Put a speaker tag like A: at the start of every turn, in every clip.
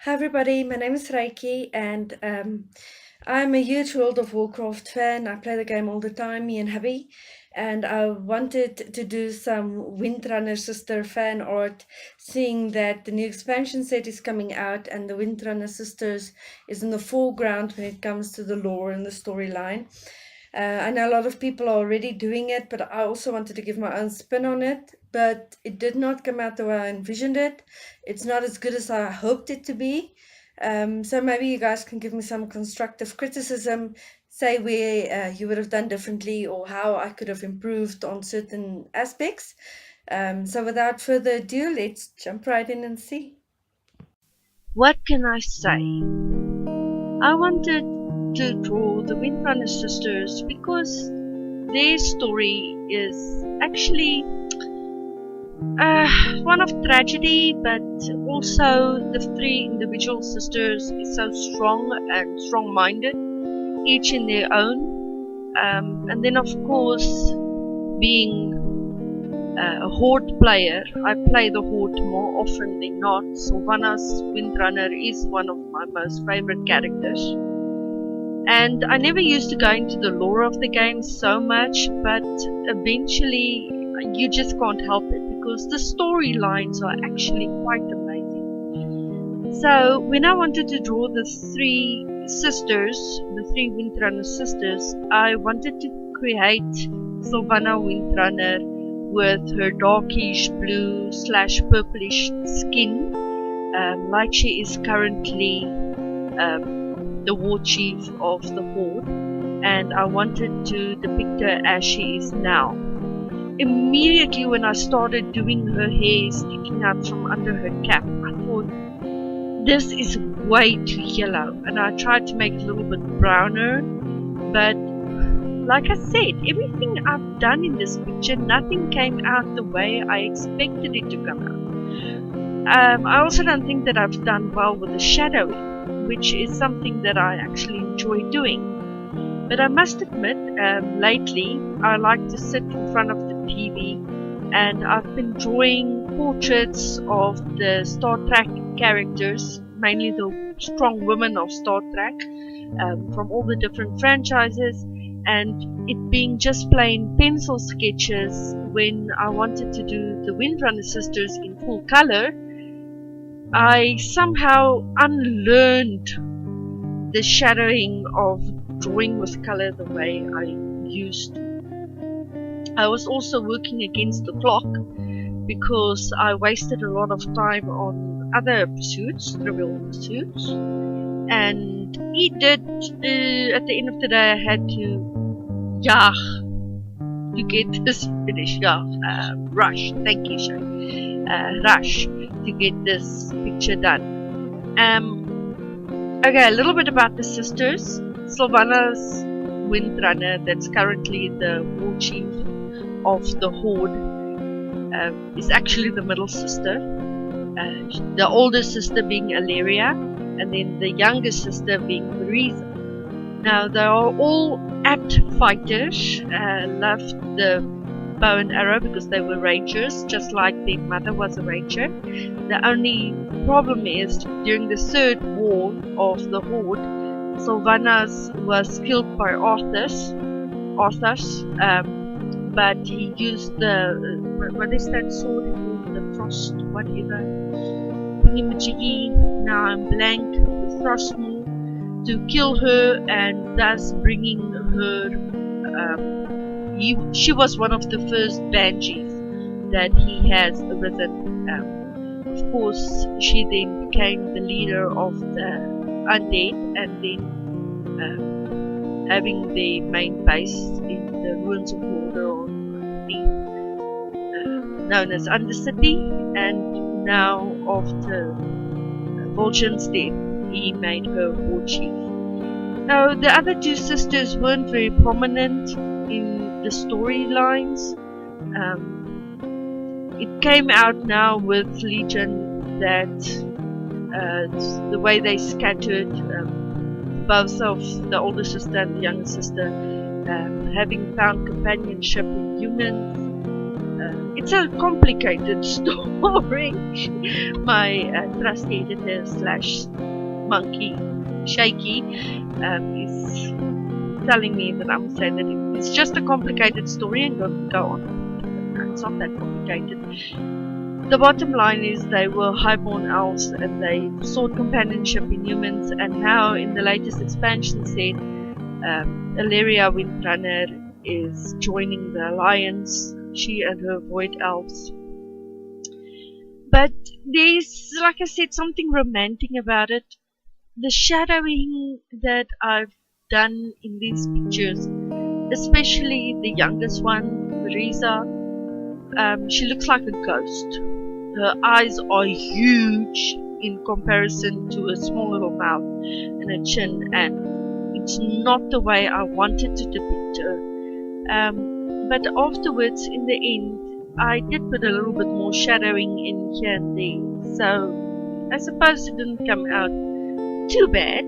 A: Hi everybody, my name is Reiki and I'm a huge World of Warcraft fan. I play the game all the time, me and hubby. And I wanted to do some Windrunner sister fan art, seeing that the new expansion set is coming out and the Windrunner sisters is in the foreground when it comes to the lore and the storyline. I know a lot of people are already doing it, but I also wanted to give my own spin on it. But it did not come out the way I envisioned it. It's not as good as I hoped it to be. So maybe you guys can give me some constructive criticism, say where you would have done differently or how I could have improved on certain aspects. So without further ado, let's jump right in and see.
B: What can I say? I wanted to draw the Windrunner sisters because their story is actually one of tragedy, but also the three individual sisters is so strong and strong-minded, each in their own. And then, of course, being a horde player, I play the horde more often than not. Sylvanas Windrunner is one of my most favorite characters. And I never used to go into the lore of the game so much, but eventually you just can't help it because the storylines are actually quite amazing. So when I wanted to draw the three sisters, the three Windrunner sisters, I wanted to create Sylvana Windrunner with her darkish blue / purplish skin, like she is currently the war chief of the horde, and I wanted to depict her as she is now. Immediately when I started doing her hair sticking out from under her cap, I thought, this is way too yellow, and I tried to make it a little bit browner, but like I said, everything I've done in this picture, nothing came out the way I expected it to come out. I also don't think that I've done well with the shadowing, which is something that I actually enjoy doing. But I must admit, lately I like to sit in front of the TV, and I've been drawing portraits of the Star Trek characters, mainly the strong women of Star Trek, from all the different franchises, and it being just plain pencil sketches. When I wanted to do the Windrunner sisters in full color, I somehow unlearned the shadowing of drawing with color the way I used to. I was also working against the clock because I wasted a lot of time on other pursuits, trivial pursuits, and it did, at the end of the day I had to get this finished. Rush, thank you, Shay. Rush to get this picture done. Okay, a little bit about the sisters. Sylvanas Windrunner, that's currently the war chief of the horde, is actually the middle sister. The older sister being Alleria, and then the younger sister being Marisa. Now they are all apt fighters, loved the bow and arrow because they were rangers, just like their mother was a ranger. The only problem is, during the third war of the horde, Sylvanas was killed by Arthas, but he used the, what is that sword called? The frost, whatever, thingy-majiggy, now I'm blank, the frost move, to kill her, and thus bringing her, she was one of the first banshees that he has arisen. Of course, she then became the leader of the undead, and then having the main base in the ruins of Mordor on the known as Undercity, and now after Vol'jin's death, he made her war chief. Now, the other two sisters weren't very prominent in the storylines. It came out now with Legion that the way they scattered, both of the older sister and the younger sister, having found companionship in humans, it's a complicated story. My trusty editor slash monkey, Shaky, is telling me that I must say that it's just a complicated story and go on. It's not that complicated. The bottom line is they were highborn elves and they sought companionship in humans, and now in the latest expansion set, Alleria Windrunner is joining the alliance, she and her void elves. But there's, like I said, something romantic about it. The shadowing that I've done in these pictures, especially the youngest one, Marisa, she looks like a ghost. Her eyes are huge in comparison to a small little mouth and a chin, and it's not the way I wanted to depict her. But afterwards, in the end, I did put a little bit more shadowing in here and there, so I suppose it didn't come out too bad,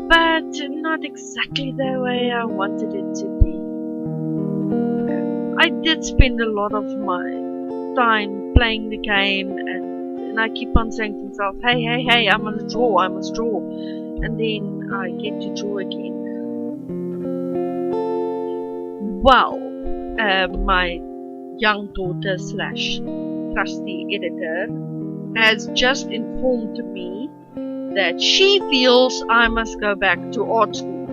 B: but not exactly the way I wanted it to be. I did spend a lot of my time playing the game, and I keep on saying to myself, hey, I must draw, and then I get to draw again. Well, my young daughter slash trusty editor has just informed me that she feels I must go back to art school.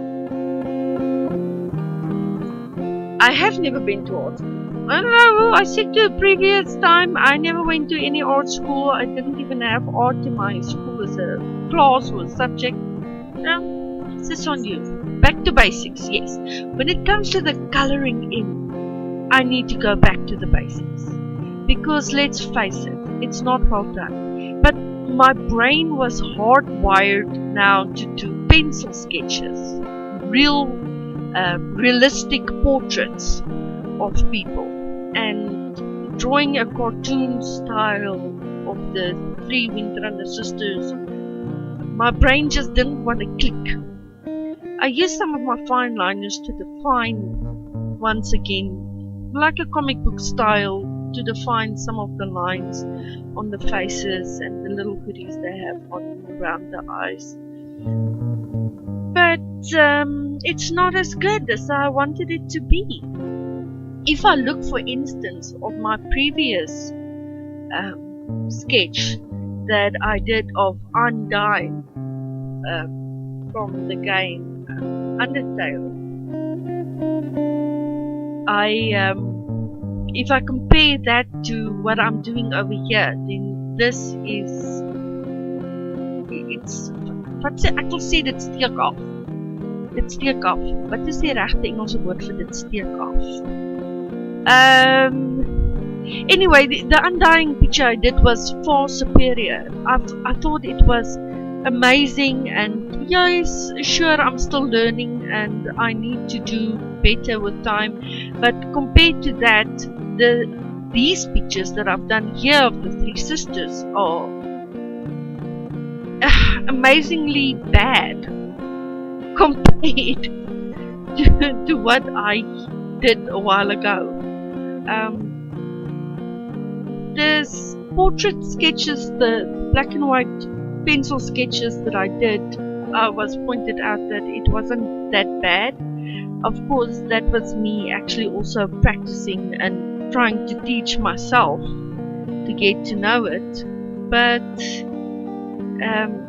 B: I have never been to art school. I don't know, I said to a previous time, I never went to any art school. I didn't even have art in my school as a class or a subject. This is on you. Back to basics, yes. When it comes to the colouring in, I need to go back to the basics. Because let's face it, it's not well done. But my brain was hardwired now to do pencil sketches. Realistic portraits of people. And drawing a cartoon style of the three Windrunner sisters, my brain just didn't want to click. I used some of my fine liners to define, once again, like a comic book style, to define some of the lines on the faces and the little hoodies they have on around the eyes. But it's not as good as I wanted it to be. If I look, for instance, of my previous sketch that I did of Undyne from the game Undertale, if I compare that to what I'm doing over here, then this is, ek wil sê dit steek af. Dit steek af. Wat is die regte Engelse woord vir dit steek af? Anyway, the Undying picture I did was far superior. I thought it was amazing, and yes, sure, I'm still learning and I need to do better with time, but compared to that, these pictures that I've done here of the three sisters are amazingly bad compared to what I did a while ago. There's portrait sketches, the black and white pencil sketches that I did, I was pointed out that it wasn't that bad. Of course, that was me actually also practicing and trying to teach myself to get to know it. But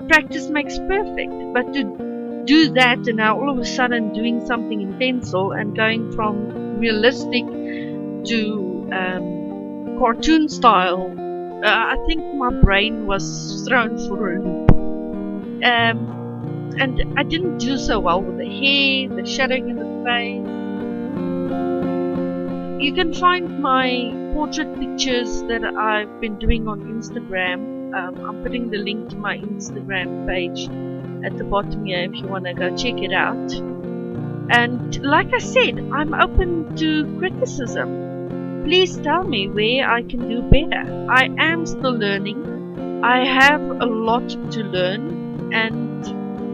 B: practice makes perfect. But to do that and now all of a sudden doing something in pencil and going from realistic to cartoon style, I think my brain was thrown for a loop. And I didn't do so well with the hair, the shadowing in the face. You can find my portrait pictures that I've been doing on Instagram. I'm putting the link to my Instagram page at the bottom here if you want to go check it out. And like I said, I'm open to criticism. Please tell me where I can do better. I am still learning. I have a lot to learn, and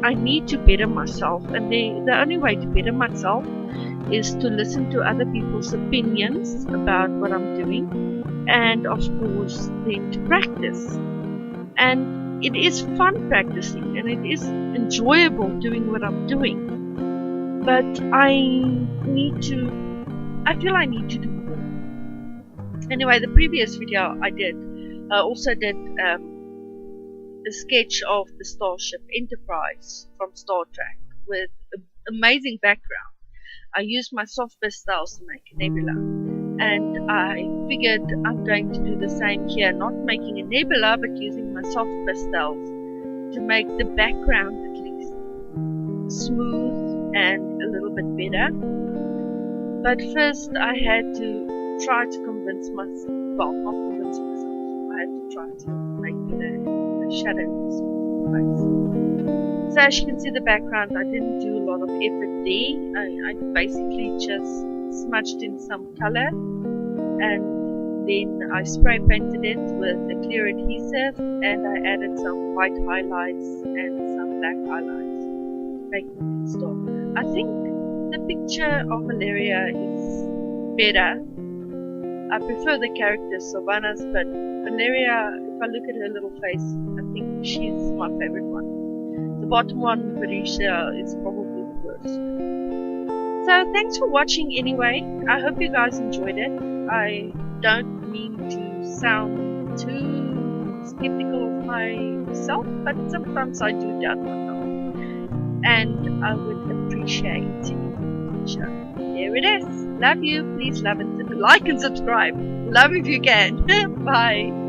B: I need to better myself. And the only way to better myself is to listen to other people's opinions about what I'm doing, and of course then to practice. And it is fun practicing, and it is enjoyable doing what I'm doing, but I feel I need to do more. Anyway, the previous video I also did a sketch of the Starship Enterprise from Star Trek with an amazing background. I used my soft pastels to make a nebula, and I figured I'm going to do the same here, not making a nebula but using my soft pastels to make the background at least smooth and a little bit better. But first I had to try to convince myself, well, not convince myself, I had to try to make the shadows face. So as you can see the background, I didn't do a lot of effort there. I basically just smudged in some color, and then I spray painted it with a clear adhesive, and I added some white highlights and some black highlights, making it dark. I think the picture of Valeria is better. I prefer the character Sylvanas, but Valeria, if I look at her little face, I think she's my favorite one. The bottom one, Patricia, is probably the worst. So thanks for watching anyway. I hope you guys enjoyed it. I don't mean to sound too skeptical of myself, but sometimes I do doubt myself. And I would appreciate it. So there it is. Love you. Please love and like and subscribe. Love if you can. Bye.